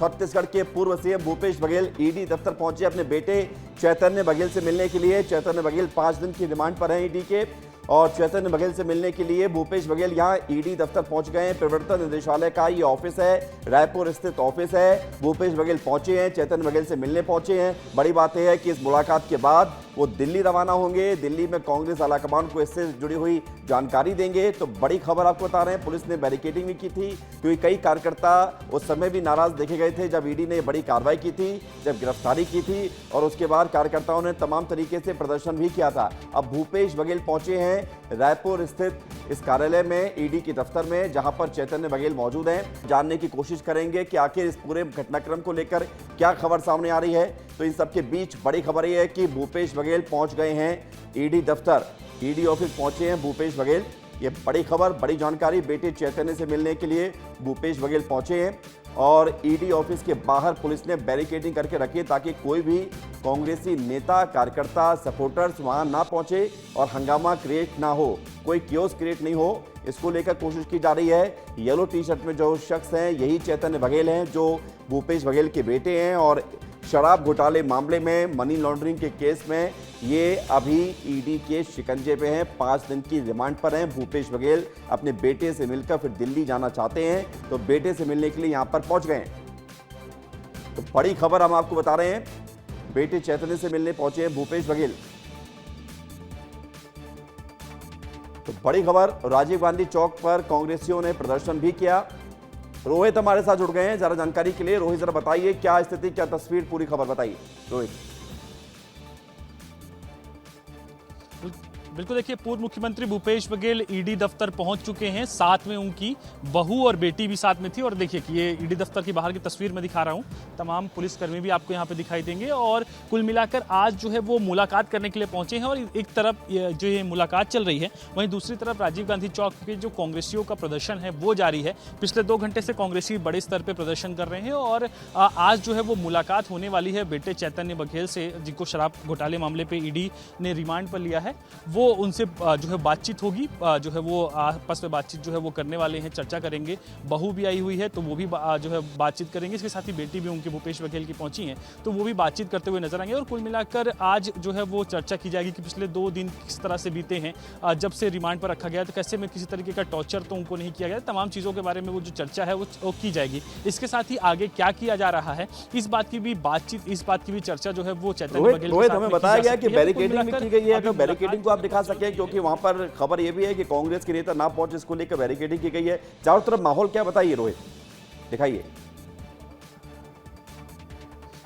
छत्तीसगढ़ के पूर्व CM Bhupesh Baghel ED दफ्तर पहुंचे अपने बेटे चैतन्य बघेल से मिलने के लिए। चैतन्य बघेल 5 दिन की रिमांड पर हैं ईडी के, और चैतन्य बघेल से मिलने के लिए भूपेश बघेल यहां ईडी दफ्तर पहुंच गए हैं। प्रवर्तन निदेशालय का ये ऑफिस है, रायपुर स्थित ऑफिस है। भूपेश बघेल पहुंचे हैं, चैतन्य बघेल से मिलने पहुंचे हैं। बड़ी बात यह है कि इस मुलाकात के बाद वो दिल्ली रवाना होंगे। दिल्ली में कांग्रेस आलाकमान को इससे जुड़ी हुई जानकारी देंगे। तो बड़ी खबर आपको बता रहे हैं, पुलिस ने बैरिकेडिंग भी की थी, क्योंकि कई कार्यकर्ता उस समय भी नाराज देखे गए थे जब ईडी ने बड़ी कार्रवाई की थी, जब गिरफ्तारी की थी, और उसके बाद कार्यकर्ताओं ने तमाम तरीके से प्रदर्शन भी किया था। अब भूपेश बघेल पहुंचे हैं रायपुर स्थित इस कार्यालय में, ईडी के दफ्तर में, जहां पर चैतन्य बघेल मौजूद हैं। जानने की कोशिश करेंगे कि आखिर इस पूरे घटनाक्रम को लेकर क्या खबर सामने आ रही है। तो इन सबके बीच बड़ी खबर यह है कि भूपेश बघेल पहुंच गए हैं ईडी दफ्तर, ईडी ऑफिस पहुंचे हैं भूपेश बघेल। ये बड़ी खबर, बड़ी जानकारी, बेटे चैतन्य से मिलने के लिए भूपेश बघेल पहुंचे हैं। और ईडी ऑफिस के बाहर पुलिस ने बैरिकेडिंग करके रखी है ताकि कोई भी कांग्रेसी नेता, कार्यकर्ता, सपोर्टर्स वहां ना पहुंचे और हंगामा क्रिएट ना हो, कोई कियोस्क क्रिएट नहीं हो। इसको लेकर कोशिश की जा रही है। येलो टी शर्ट में जो शख्स हैं यही चैतन्य बघेल हैं, जो भूपेश बघेल के बेटे हैं, और शराब घोटाले मामले में, मनी लॉन्ड्रिंग के केस में ये अभी ईडी के शिकंजे पे हैं। 5 दिन की रिमांड पर हैं। भूपेश बघेल अपने बेटे से मिलकर फिर दिल्ली जाना चाहते हैं, तो बेटे से मिलने के लिए यहां पर पहुंच गए हैं। तो बड़ी खबर हम आपको बता रहे हैं, बेटे चैतन्य से मिलने पहुंचे हैं भूपेश बघेल। तो बड़ी खबर, राजीव गांधी चौक पर कांग्रेसियों ने प्रदर्शन भी किया। रोहित हमारे साथ जुड़ गए हैं जरा जानकारी के लिए। रोहित जरा बताइए क्या स्थिति, क्या तस्वीर, पूरी खबर बताइए रोहित। बिल्कुल, देखिए, पूर्व मुख्यमंत्री भूपेश बघेल ईडी दफ्तर पहुंच चुके हैं। साथ में उनकी बहू और बेटी भी साथ में थी। और देखिए कि ये ईडी दफ्तर की बाहर की तस्वीर मैं दिखा रहा हूं, तमाम पुलिसकर्मी भी आपको यहां पे दिखाई देंगे। और कुल मिलाकर आज जो है वो मुलाकात करने के लिए पहुंचे हैं। और एक तरफ जो ये मुलाकात चल रही है, वहीं दूसरी तरफ राजीव गांधी चौक के जो कांग्रेसियों का प्रदर्शन है वो जारी है। पिछले 2 घंटे से कांग्रेसी बड़े स्तर पर प्रदर्शन कर रहे हैं। और आज जो है वो मुलाकात होने वाली है बेटे चैतन्य बघेल से, जिनको शराब घोटाले मामले पर ईडी ने रिमांड पर लिया है। वो उनसे जो है बातचीत होगी, जो है वो आपस में बातचीत जो है वो करने वाले हैं, चर्चा करेंगे। बहू भी आई हुई है तो वो भी जो है बातचीत करेंगे। इसके साथ ही बेटी भी उनके भूपेश बघेल की पहुंची हैं, तो वो भी बातचीत करते हुए नजर आएंगे। और कुल मिलाकर आज जो है वो चर्चा की जाएगी कि पिछले 2 दिन किस तरह से बीते हैं, जब से रिमांड पर रखा गया तो कैसे में किसी तरीके का टॉर्चर तो उनको नहीं किया गया। तमाम चीज़ों के बारे में वो जो चर्चा है वो की जाएगी। इसके साथ ही आगे क्या किया जा रहा है, इस बात की भी बातचीत, इस बात की भी चर्चा जो है वो चैतन्य बघेल के साथ हमें बताया गया कि बैरिकेडिंग भी की गई है। तो बैरिकेडिंग को आप दिखा सके, क्योंकि वहां पर खबर यह भी है कि कांग्रेस के नेता ना पहुंचे, इसको लेकर बैरिकेडिंग की गई है। चारों तरफ माहौल क्या, बताइए रोहित, दिखाइए।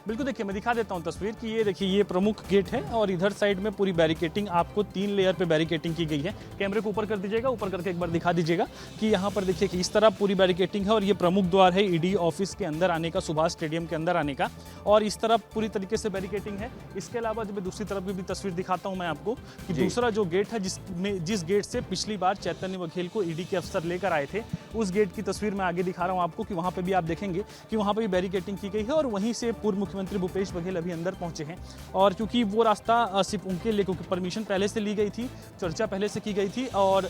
बिल्कुल, देखिए मैं दिखा देता हूं तस्वीर कि ये देखिए ये प्रमुख गेट है और इधर साइड में पूरी बैरिकेटिंग, आपको 3 लेयर पे बैरिकेटिंग की गई है। कैमरे को ऊपर कर दीजिएगा, ऊपर करके एक बार दिखा दीजिएगा कि यहाँ पर देखिए कि इस तरह पूरी बैरिकेटिंग है। और ये प्रमुख द्वार है ईडी ऑफिस के अंदर आने का, सुभाष स्टेडियम के अंदर आने का, और इस तरफ पूरी तरीके से बैरिकेटिंग है। इसके अलावा जब मैं दूसरी तरफ की भी तस्वीर दिखाता हूँ मैं आपको कि दूसरा जो गेट है, जिस गेट से पिछली बार चैतन्य बघेल को ईडी के अफसर लेकर आए थे, उस गेट की तस्वीर मैं आगे दिखा रहा हूँ आपको कि वहाँ पर भी आप देखेंगे कि वहाँ पर भी बैरिकेटिंग की गई है। और वहीं से पूर्व मुख्यमंत्री भूपेश बघेल अभी अंदर पहुंचे हैं। और क्योंकि वो रास्ता सिर्फ उनके लिए, क्योंकि परमिशन पहले से ली गई थी, चर्चा पहले से की गई थी, और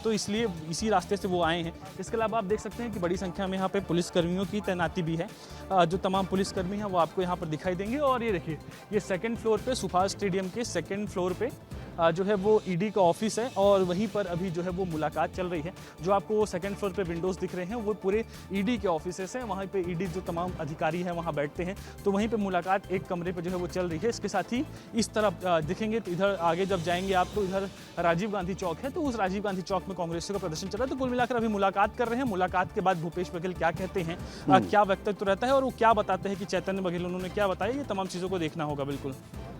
तो इसलिए इसी रास्ते से वो आए हैं। इसके अलावा आप देख सकते हैं कि बड़ी संख्या में यहाँ पे पुलिसकर्मियों की तैनाती भी है। जो तमाम पुलिसकर्मी हैं वो आपको यहाँ पर दिखाई देंगे। और ये देखिए, ये 2nd फ्लोर पे, सुभाष स्टेडियम के 2nd फ्लोर पे जो है वो ईडी का ऑफिस है। और वहीं पर अभी जो है वो मुलाकात चल रही है। जो आपको वो 2nd फ्लोर पे विंडोज दिख रहे हैं वो पूरे ईडी के ऑफिसेस हैं। वहीं पे ईडी जो तमाम अधिकारी हैं वहाँ बैठते हैं। तो वहीं पे मुलाकात एक कमरे पे जो है वो चल रही है। इसके साथ ही इस तरफ दिखेंगे तो इधर आगे जब जाएंगे आप तो इधर राजीव गांधी चौक है, तो उस राजीव गांधी चौक में कांग्रेसियों का प्रदर्शन चल रहा है। तो कुल मिलाकर अभी मुलाकात कर रहे हैं। मुलाकात के बाद भूपेश बघेल क्या कहते हैं, क्या वक्तव्य रहता है और वो क्या बताते हैं कि चैतन्य बघेल उन्होंने क्या बताया, ये तमाम चीज़ों को देखना होगा। बिल्कुल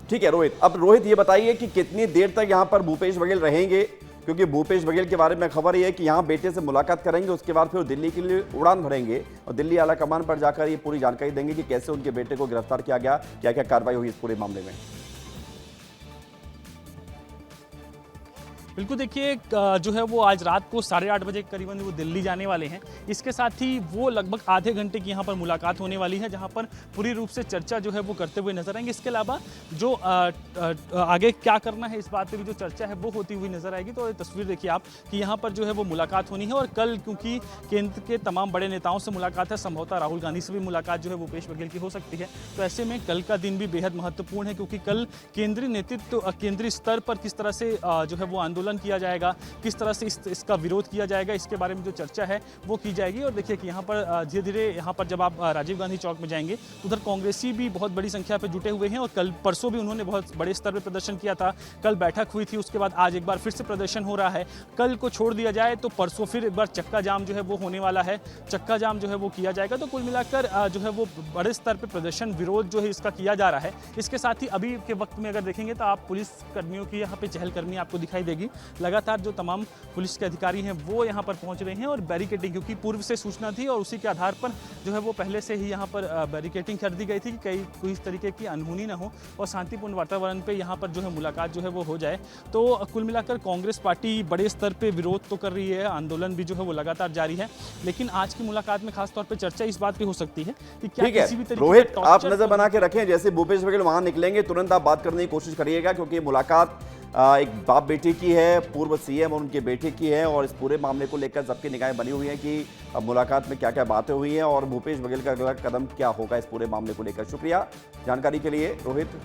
ठीक है रोहित। अब रोहित ये बताइए कि कितनी देर तक यहाँ पर भूपेश बघेल रहेंगे, क्योंकि भूपेश बघेल के बारे में खबर ये है कि यहाँ बेटे से मुलाकात करेंगे, उसके बाद फिर दिल्ली के लिए उड़ान भरेंगे और दिल्ली आला कमान पर जाकर ये पूरी जानकारी देंगे कि कैसे उनके बेटे को गिरफ्तार किया गया, क्या क्या कार्रवाई हुई इस पूरे मामले में। बिल्कुल देखिए जो है वो आज रात को 8:30 बजे करीबन वो दिल्ली जाने वाले हैं। इसके साथ ही वो लगभग आधे घंटे की यहाँ पर मुलाकात होने वाली है, जहाँ पर पूरी रूप से चर्चा जो है वो करते हुए नजर आएंगे। इसके अलावा जो आगे क्या करना है इस बात पर भी जो चर्चा है वो होती हुई नजर आएगी। तो ये तस्वीर देखिए आप कि यहाँ पर जो है वो मुलाकात होनी है, और कल क्योंकि केंद्र के तमाम बड़े नेताओं से मुलाकात है, संभवतः राहुल गांधी से भी मुलाकात जो है भूपेश बघेल की हो सकती है। तो ऐसे में कल का दिन भी बेहद महत्वपूर्ण है, क्योंकि कल केंद्रीय नेतृत्व केंद्रीय स्तर पर किस तरह से जो है वो आंदोलन किया जाएगा, किस तरह से इसका विरोध किया जाएगा, इसके बारे में जो चर्चा है वो की जाएगी। और देखिए कि यहाँ पर धीरे धीरे यहाँ पर जब आप राजीव गांधी चौक में जाएंगे तो उधर कांग्रेसी भी बहुत बड़ी संख्या पर जुटे हुए हैं, और कल परसों भी उन्होंने बहुत बड़े स्तर पर प्रदर्शन किया था। कल बैठक हुई थी, उसके बाद आज एक बार फिर से प्रदर्शन हो रहा है। कल को छोड़ दिया जाए तो परसों फिर एक बार चक्का जाम जो है वो होने वाला है, चक्का जाम जो है वो किया जाएगा। तो कुल मिलाकर जो है वो बड़े स्तर पर प्रदर्शन विरोध जो है इसका किया जा रहा है। इसके साथ ही अभी के वक्त में अगर देखेंगे तो आप पुलिस कर्मियों की यहाँ पे चहलकदमी आपको दिखाई देगी। लगातार जो तमाम पुलिस के अधिकारी हैं वो यहाँ पर पहुँच रहे हैं, और बैरिकेडिंग क्योंकि पूर्व से सूचना थी और उसी के आधार पर जो है वो पहले से ही यहाँ पर बैरिकेडिंग कर दी गई थी कि कोई इस तरीके की अनहोनी ना हो और शांतिपूर्ण वातावरण पे यहाँ पर जो है मुलाकात जो है वो हो जाए। तो कुल मिलाकर कांग्रेस पार्टी बड़े स्तर पे विरोध तो कर रही है, आंदोलन भी जो है वो लगातार जारी है, लेकिन आज की मुलाकात में खासतौर पर चर्चा इस बात पे हो सकती है कि क्या किसी भी तरीके रोहित, आप नजर बना के रखें, जैसे भूपेश बघेल वहां निकलेंगे तुरंत आप बात करने की कोशिश करिएगा, क्योंकि मुलाकात एक बाप बेटे की है, पूर्व सीएम और उनके बेटे की है, और इस पूरे मामले को लेकर सबकी निगाहें बनी हुई हैं कि अब मुलाकात में क्या क्या बातें हुई हैं और भूपेश बघेल का अगला कदम क्या होगा इस पूरे मामले को लेकर। शुक्रिया जानकारी के लिए रोहित।